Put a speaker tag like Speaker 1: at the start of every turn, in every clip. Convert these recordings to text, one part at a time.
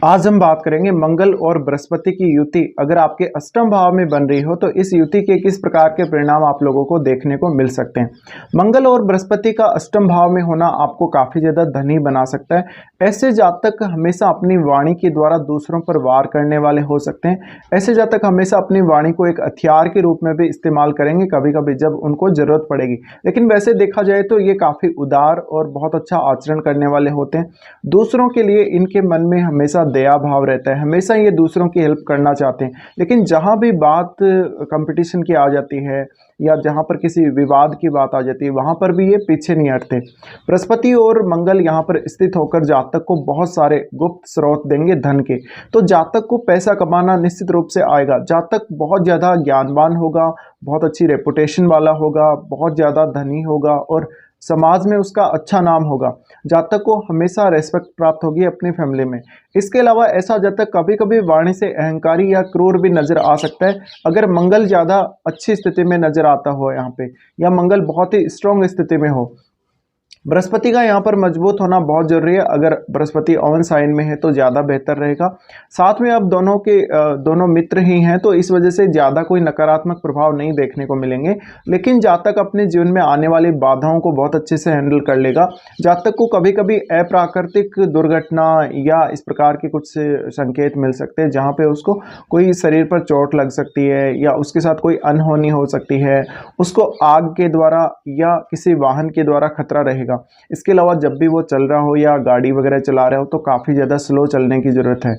Speaker 1: आज हम बात करेंगे मंगल और बृहस्पति की युति अगर आपके अष्टम भाव में बन रही हो तो इस युति के किस प्रकार के परिणाम आप लोगों को देखने को मिल सकते हैं। मंगल और बृहस्पति का अष्टम भाव में होना आपको काफी ज्यादा धनी बना सकता है। ऐसे जातक हमेशा अपनी वाणी के द्वारा दूसरों पर वार करने वाले हो सकते हैं। ऐसे जातक हमेशा अपनी वाणी को एक हथियार के रूप में भी इस्तेमाल करेंगे कभी कभी जब उनको जरूरत पड़ेगी। लेकिन वैसे देखा जाए तो ये काफी उदार और बहुत अच्छा आचरण करने वाले होते हैं। दूसरों के लिए इनके मन में हमेशा दया भाव रहता है, हमेशा ये दूसरों की हेल्प करना चाहते हैं। लेकिन जहां भी बात कंपटीशन की आ जाती है या जहां पर किसी विवाद की बात आ जाती है वहां पर भी ये पीछे नहीं हटते। बृहस्पति और मंगल यहां पर स्थित होकर जातक को बहुत सारे गुप्त स्रोत देंगे धन के। तो जातक को पैसा कमाना निश्चित रूप से आएगा। जातक बहुत ज़्यादा ज्ञानवान होगा, बहुत अच्छी रेपुटेशन वाला होगा, बहुत ज़्यादा धनी होगा और समाज में उसका अच्छा नाम होगा। जातक को हमेशा रेस्पेक्ट प्राप्त होगी अपनी फैमिली में। इसके अलावा ऐसा जातक कभी कभी वाणी से अहंकारी या क्रूर भी नजर आ सकता है अगर मंगल ज़्यादा अच्छी स्थिति में नजर आता हो यहाँ पे, या मंगल बहुत ही स्ट्रॉन्ग स्थिति में हो। बृहस्पति का यहाँ पर मजबूत होना बहुत जरूरी है। अगर बृहस्पति ओवन साइन में है तो ज़्यादा बेहतर रहेगा। साथ में अब दोनों मित्र ही हैं तो इस वजह से ज़्यादा कोई नकारात्मक प्रभाव नहीं देखने को मिलेंगे। लेकिन जातक अपने जीवन में आने वाली बाधाओं को बहुत अच्छे से हैंडल कर लेगा। जातक को कभी कभी अप्राकृतिक दुर्घटना या इस प्रकार के कुछ संकेत मिल सकते हैं जहाँ पे उसको कोई शरीर पर चोट लग सकती है या उसके साथ कोई अनहोनी हो सकती है, उसको आग के द्वारा या किसी वाहन के द्वारा खतरा रहेगा। इसके अलावा जब भी वो चल रहा हो या गाड़ी वगैरह चला रहे हो तो काफ़ी ज़्यादा स्लो चलने की ज़रूरत है।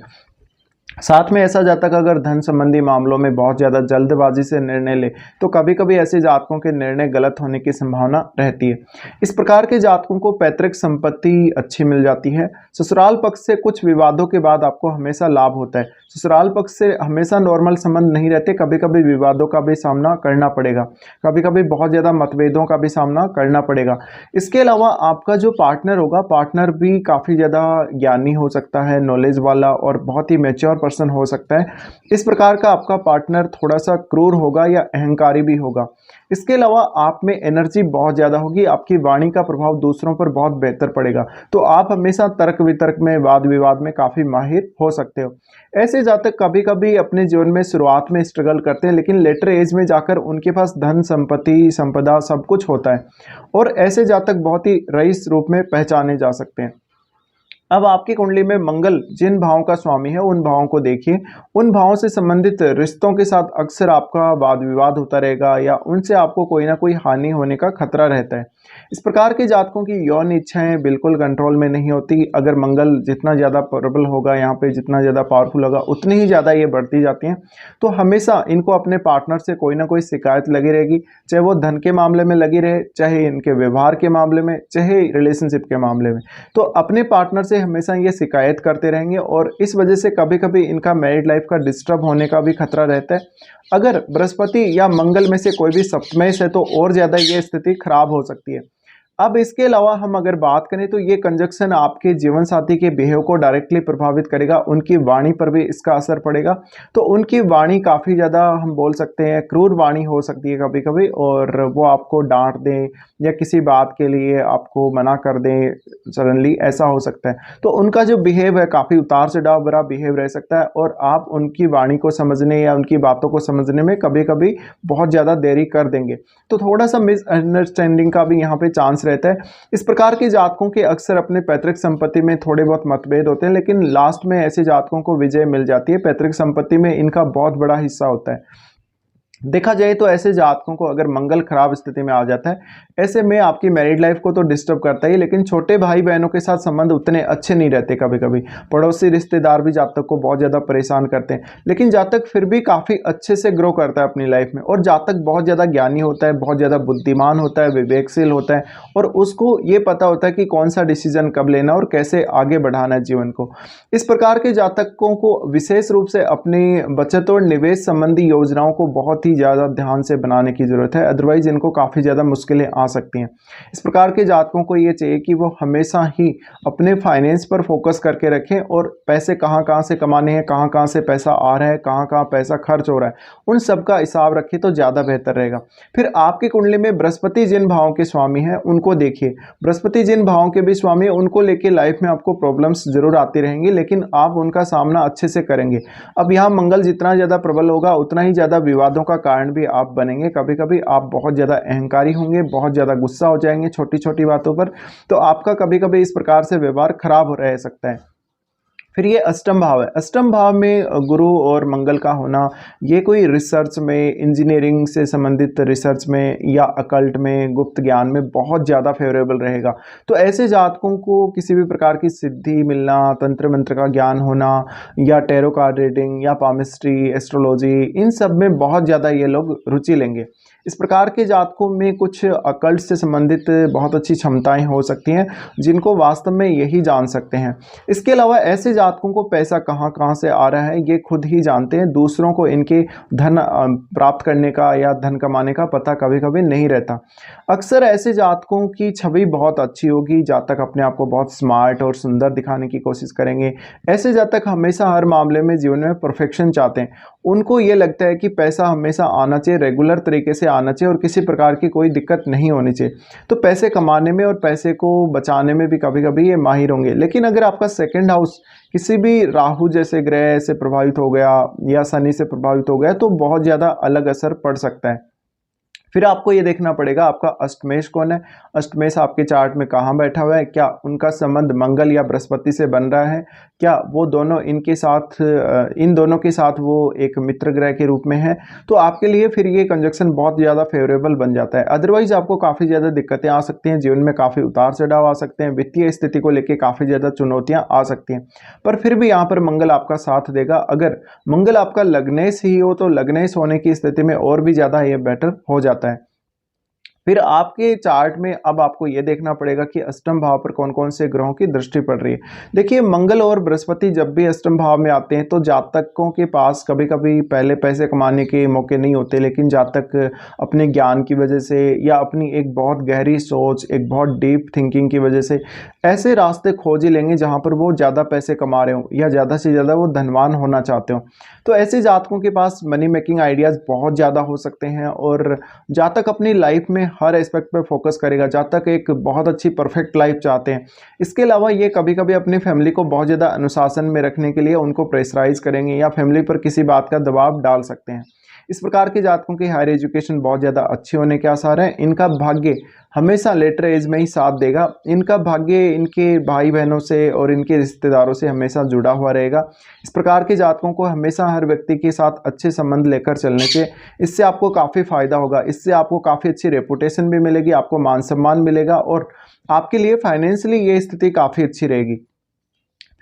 Speaker 1: साथ में ऐसा जातक अगर धन संबंधी मामलों में बहुत ज़्यादा जल्दबाजी से निर्णय ले तो कभी कभी ऐसे जातकों के निर्णय गलत होने की संभावना रहती है। इस प्रकार के जातकों को पैतृक संपत्ति अच्छी मिल जाती है। ससुराल पक्ष से कुछ विवादों के बाद आपको हमेशा लाभ होता है। ससुराल पक्ष से हमेशा नॉर्मल संबंध नहीं रहते, कभी कभी विवादों का भी सामना करना पड़ेगा, कभी कभी बहुत ज़्यादा मतभेदों का भी सामना करना पड़ेगा। इसके अलावा आपका जो पार्टनर होगा, पार्टनर भी काफ़ी ज़्यादा ज्ञानी हो सकता है, नॉलेज वाला और बहुत ही मैच्योर पर्सन हो सकता है। इस प्रकार का आपका पार्टनर थोड़ा सा क्रूर होगा या अहंकारी भी होगा। इसके अलावा आप में एनर्जी बहुत ज़्यादा होगी, आपकी वाणी का प्रभाव दूसरों पर बहुत बेहतर पड़ेगा। तो आप हमेशा तर्क वितर्क में, वाद विवाद में काफ़ी माहिर हो सकते हो। ऐसे जातक कभी कभी अपने जीवन में शुरुआत में स्ट्रगल करते हैं लेकिन लेटर एज में जाकर उनके पास धन संपत्ति संपदा सब कुछ होता है और ऐसे जातक बहुत ही रईस रूप में पहचाने जा सकते हैं। अब आपकी कुंडली में मंगल जिन भावों का स्वामी है उन भावों को देखिए। उन भावों से संबंधित रिश्तों के साथ अक्सर आपका वाद विवाद होता रहेगा या उनसे आपको कोई ना कोई हानि होने का खतरा रहता है। इस प्रकार के जातकों की यौन इच्छाएं बिल्कुल कंट्रोल में नहीं होती। अगर मंगल जितना ज़्यादा प्रबल होगा, यहाँ पे जितना ज़्यादा पावरफुल होगा, उतनी ही ज़्यादा ये बढ़ती जाती हैं। तो हमेशा इनको अपने पार्टनर से कोई ना कोई शिकायत लगी रहेगी, चाहे वो धन के मामले में लगी रहे, चाहे इनके व्यवहार के मामले में, चाहे रिलेशनशिप के मामले में। तो अपने पार्टनर से हमेशा ये शिकायत करते रहेंगे और इस वजह से कभी कभी इनका मैरिड लाइफ का डिस्टर्ब होने का भी खतरा रहता है। अगर बृहस्पति या मंगल में से कोई भी सप्तमेश है तो और ज़्यादा ये स्थिति खराब हो सकती है। अब इसके अलावा हम अगर बात करें तो ये कंजक्शन आपके जीवन साथी के बिहेव को डायरेक्टली प्रभावित करेगा, उनकी वाणी पर भी इसका असर पड़ेगा। तो उनकी वाणी काफ़ी ज़्यादा हम बोल सकते हैं क्रूर वाणी हो सकती है कभी कभी, और वो आपको डांट दें या किसी बात के लिए आपको मना कर दें सडनली, ऐसा हो सकता है। तो उनका जो बिहेव है काफ़ी उतार चढ़ाव भरा बिहेव रह सकता है और आप उनकी वाणी को समझने या उनकी बातों को समझने में कभी कभी बहुत ज़्यादा देरी कर देंगे। तो थोड़ा सा मिसअंडरस्टैंडिंग का भी यहाँ पे चांस रहता है। इस प्रकार के जातकों के अक्सर अपने पैतृक संपत्ति में थोड़े बहुत मतभेद होते हैं लेकिन लास्ट में ऐसे जातकों को विजय मिल जाती है। पैतृक संपत्ति में इनका बहुत बड़ा हिस्सा होता है। देखा जाए तो ऐसे जातकों को अगर मंगल खराब स्थिति में आ जाता है, ऐसे में आपकी मैरिड लाइफ को तो डिस्टर्ब करता ही, लेकिन छोटे भाई बहनों के साथ संबंध उतने अच्छे नहीं रहते। कभी कभी पड़ोसी रिश्तेदार भी जातक को बहुत ज़्यादा परेशान करते हैं, लेकिन जातक फिर भी काफ़ी अच्छे से ग्रो करता है अपनी लाइफ में। और जातक बहुत ज़्यादा ज्ञानी होता है, बहुत ज़्यादा बुद्धिमान होता है, विवेकशील होता है और उसको ये पता होता है कि कौन सा डिसीजन कब लेना और कैसे आगे बढ़ाना है जीवन को। इस प्रकार के जातकों को विशेष रूप से अपनी बचत और निवेश संबंधी योजनाओं को बहुत ही ज़्यादा ध्यान से बनाने की ज़रूरत है, अदरवाइज इनको काफ़ी ज़्यादा मुश्किलें आ आ सकती हैं। इस प्रकार के जातकों को ये चाहिए कि वो हमेशा ही अपने फाइनेंस पर फोकस करके रखें और पैसे कहाँ कहाँ से कमाने हैं, कहाँ कहाँ से पैसा आ रहा है, कहाँ कहाँ पैसा खर्च हो रहा है, उन सब का हिसाब रखें तो ज़्यादा बेहतर रहेगा। फिर आपकी कुंडली में बृहस्पति जिन भावों के स्वामी हैं उनको देखिए। बृहस्पति जिन भावों के भी स्वामी हैं उनको लेके लाइफ में आपको प्रॉब्लम्स जरूर आती रहेंगी, लेकिन आप उनका सामना अच्छे से करेंगे। अब यहाँ मंगल जितना ज़्यादा प्रबल होगा उतना ही ज़्यादा विवादों का कारण भी आप बनेंगे। कभी कभी आप बहुत ज़्यादा अहंकारी होंगे, बहुत ज़्यादा गुस्सा हो जाएंगे छोटी छोटी बातों पर, तो आपका कभी कभी इस प्रकार से व्यवहार खराब रह सकता है। फिर ये अष्टम भाव है। अष्टम भाव में गुरु और मंगल का होना, ये कोई रिसर्च में, इंजीनियरिंग से संबंधित रिसर्च में या अकल्ट में, गुप्त ज्ञान में बहुत ज़्यादा फेवरेबल रहेगा। तो ऐसे जातकों को किसी भी प्रकार की सिद्धि मिलना, तंत्र मंत्र का ज्ञान होना, या टैरो कार्ड रीडिंग या पामिस्ट्री, एस्ट्रोलॉजी, इन सब में बहुत ज़्यादा ये लोग रुचि लेंगे। इस प्रकार के जातकों में कुछ अकल्ट से संबंधित बहुत अच्छी क्षमताएं हो सकती हैं जिनको वास्तव में यही जान सकते हैं। इसके अलावा ऐसे जातकों को पैसा कहाँ कहाँ से आ रहा है ये खुद ही जानते हैं, दूसरों को इनके धन प्राप्त करने का या धन कमाने का पता कभी कभी नहीं रहता। अक्सर ऐसे जातकों की छवि बहुत अच्छी होगी, जातक अपने आप को बहुत स्मार्ट और सुंदर दिखाने की कोशिश करेंगे। ऐसे जातक हमेशा हर मामले में जीवन में परफेक्शन चाहते हैं। उनको ये लगता है कि पैसा हमेशा आना चाहिए, रेगुलर तरीके से आना चाहिए और किसी प्रकार की कोई दिक्कत नहीं होनी चाहिए। तो पैसे कमाने में और पैसे को बचाने में भी कभी कभी ये माहिर होंगे। लेकिन अगर आपका सेकंड हाउस किसी भी राहु जैसे ग्रह से प्रभावित हो गया या शनि से प्रभावित हो गया तो बहुत ज़्यादा अलग असर पड़ सकता है। फिर आपको ये देखना पड़ेगा आपका अष्टमेश कौन है, अष्टमेश आपके चार्ट में कहाँ बैठा हुआ है, क्या उनका संबंध मंगल या बृहस्पति से बन रहा है, क्या वो दोनों इनके साथ इन दोनों के साथ वो एक मित्र ग्रह के रूप में है, तो आपके लिए फिर ये कंजक्शन बहुत ज़्यादा फेवरेबल बन जाता है। अदरवाइज आपको काफ़ी ज़्यादा दिक्कतें आ सकती हैं, जीवन में काफ़ी उतार चढ़ाव आ सकते हैं, वित्तीय स्थिति को लेकर काफ़ी ज़्यादा चुनौतियाँ आ सकती हैं, पर फिर भी यहाँ पर मंगल आपका साथ देगा। अगर मंगल आपका लग्नेश ही हो तो लग्नेश होने की स्थिति में और भी ज़्यादा ये बेटर हो जाता है। फिर आपके चार्ट में अब आपको यह देखना पड़ेगा कि अष्टम भाव पर कौन कौन से ग्रहों की दृष्टि पड़ रही है। देखिए मंगल और बृहस्पति जब भी अष्टम भाव में आते हैं तो जातकों के पास कभी कभी पहले पैसे कमाने के मौके नहीं होते, लेकिन जातक अपने ज्ञान की वजह से या अपनी एक बहुत गहरी सोच, एक बहुत डीप थिंकिंग की वजह से ऐसे रास्ते खोज ही लेंगे जहाँ पर वो ज़्यादा पैसे कमा रहे हो या ज़्यादा से ज़्यादा वो धनवान होना चाहते हो। तो ऐसे जातकों के पास मनी मेकिंग आइडियाज़ बहुत ज़्यादा हो सकते हैं और जातक अपनी लाइफ में हर एस्पेक्ट पे फोकस करेगा। जातक एक बहुत अच्छी परफेक्ट लाइफ चाहते हैं। इसके अलावा ये कभी कभी अपनी फैमिली को बहुत ज़्यादा अनुशासन में रखने के लिए उनको प्रेशराइज करेंगे या फैमिली पर किसी बात का दबाव डाल सकते हैं। इस प्रकार के जातकों की हायर एजुकेशन बहुत ज़्यादा अच्छी होने के आसार हैं। इनका भाग्य हमेशा लेटर एज में ही साथ देगा। इनका भाग्य इनके भाई बहनों से और इनके रिश्तेदारों से हमेशा जुड़ा हुआ रहेगा। इस प्रकार के जातकों को हमेशा हर व्यक्ति के साथ अच्छे संबंध लेकर चलने के, इससे आपको काफ़ी फायदा होगा। इससे आपको काफ़ी अच्छी रेपुटेशन भी मिलेगी, आपको मान सम्मान मिलेगा और आपके लिए फाइनेंशियली ये स्थिति काफ़ी अच्छी रहेगी।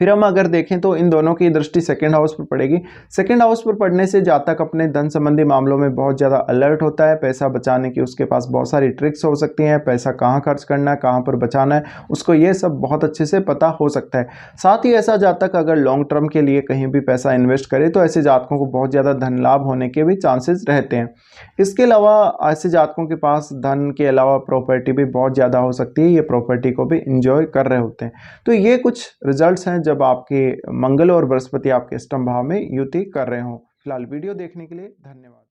Speaker 1: फिर हम अगर देखें तो इन दोनों की दृष्टि सेकंड हाउस पर पड़ेगी। सेकंड हाउस पर पड़ने से जातक अपने धन संबंधी मामलों में बहुत ज़्यादा अलर्ट होता है। पैसा बचाने की उसके पास बहुत सारी ट्रिक्स हो सकती हैं, पैसा कहाँ खर्च करना है, कहाँ पर बचाना है, उसको ये सब बहुत अच्छे से पता हो सकता है। साथ ही ऐसा जातक अगर लॉन्ग टर्म के लिए कहीं भी पैसा इन्वेस्ट करे तो ऐसे जातकों को बहुत ज़्यादा धन लाभ होने के भी चांसेस रहते हैं। इसके अलावा ऐसे जातकों के पास धन के अलावा प्रॉपर्टी भी बहुत ज़्यादा हो सकती है, ये प्रॉपर्टी को भी इंजॉय कर रहे होते हैं। तो ये कुछ रिजल्ट्स हैं जब आपके मंगल और बृहस्पति आपके अष्टम भाव में युति कर रहे हो। फिलहाल वीडियो देखने के लिए धन्यवाद।